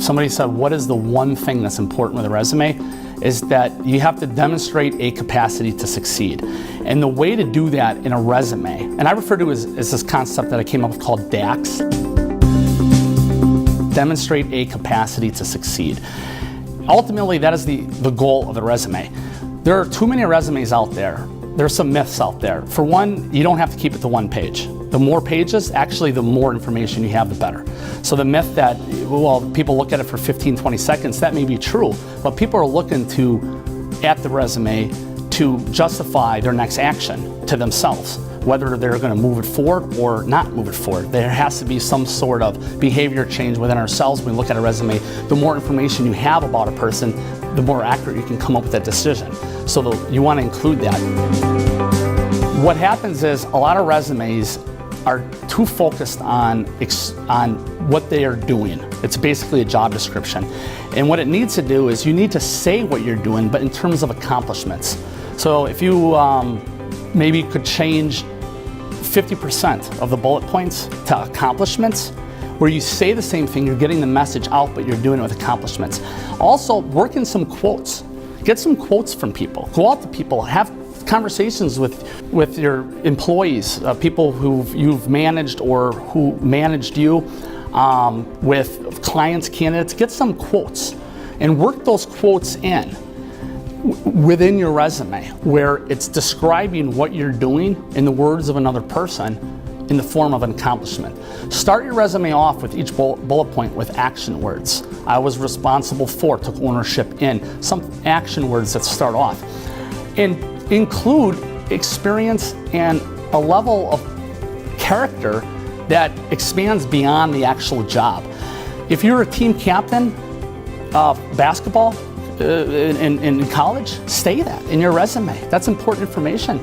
Somebody said, what is the one thing that's important with a resume? Is that you have to demonstrate a capacity to succeed. And the way to do that in a resume, and I refer to it as this concept that I came up with called DACS. Demonstrate a capacity to succeed. Ultimately, that is the goal of the resume. There are too many resumes out there. There's some myths out there. For one, you don't have to keep it to one page. The more pages, actually the more information you have, the better. So the myth that, well, people look at it for 15, 20 seconds, that may be true, but people are looking at the resume to justify their next action to themselves, whether they're going to move it forward or not move it forward. There has to be some sort of behavior change within ourselves when we look at a resume. The more information you have about a person, the more accurate you can come up with that decision. So you want to include that. What happens is a lot of resumes are too focused on what they are doing. It's basically a job description. And what it needs to do is you need to say what you're doing, but in terms of accomplishments. So if you maybe could change 50% of the bullet points to accomplishments, where you say the same thing, you're getting the message out, but you're doing it with accomplishments. Also, work in some quotes. Get some quotes from people. Go out to people, have conversations with your employees, people who you've managed or who managed you, with clients, candidates. Get some quotes and work those quotes within your resume, where it's describing what you're doing in the words of another person in the form of an accomplishment. Start your resume off with each bullet point with action words. I was responsible for, took ownership in, some action words that start off. And include experience and a level of character that expands beyond the actual job. If you're a team captain of basketball in college, say that in your resume. That's important information.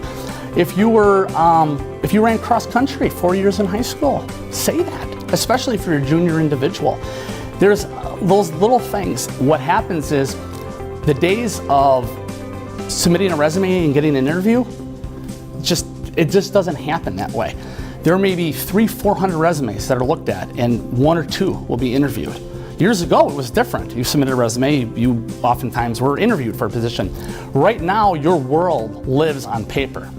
If you ran cross country 4 years in high school, say that, especially if you're a junior individual. There's those little things. What happens is the days of submitting a resume and getting an interview, it just doesn't happen that way. There may be 300-400 resumes that are looked at, and 1 or 2 will be interviewed. Years ago, it was different. You submitted a resume, you oftentimes were interviewed for a position. Right now, your world lives on paper.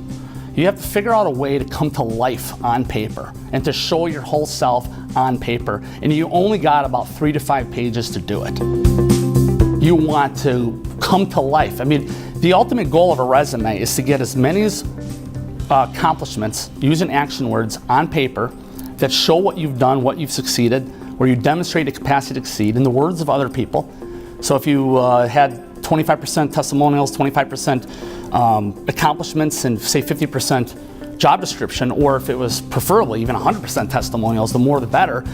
You have to figure out a way to come to life on paper and to show your whole self on paper, and you only got about 3 to 5 pages to do it. You want to come to life. I mean, the ultimate goal of a resume is to get as many accomplishments using action words on paper that show what you've done, what you've succeeded, where you demonstrate a capacity to succeed in the words of other people. So if you had 25% testimonials, 25% accomplishments, and say 50% job description, or if it was preferably even 100% testimonials, the more the better,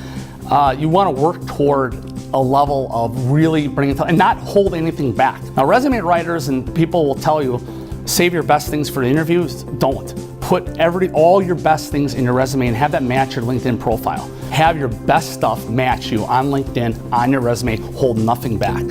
you want to work toward a level of really bringing it and not hold anything back. Now, resume writers and people will tell you, save your best things for the interviews. Don't. Put all your best things in your resume and have that match your LinkedIn profile. Have your best stuff match you on LinkedIn, on your resume. Hold nothing back.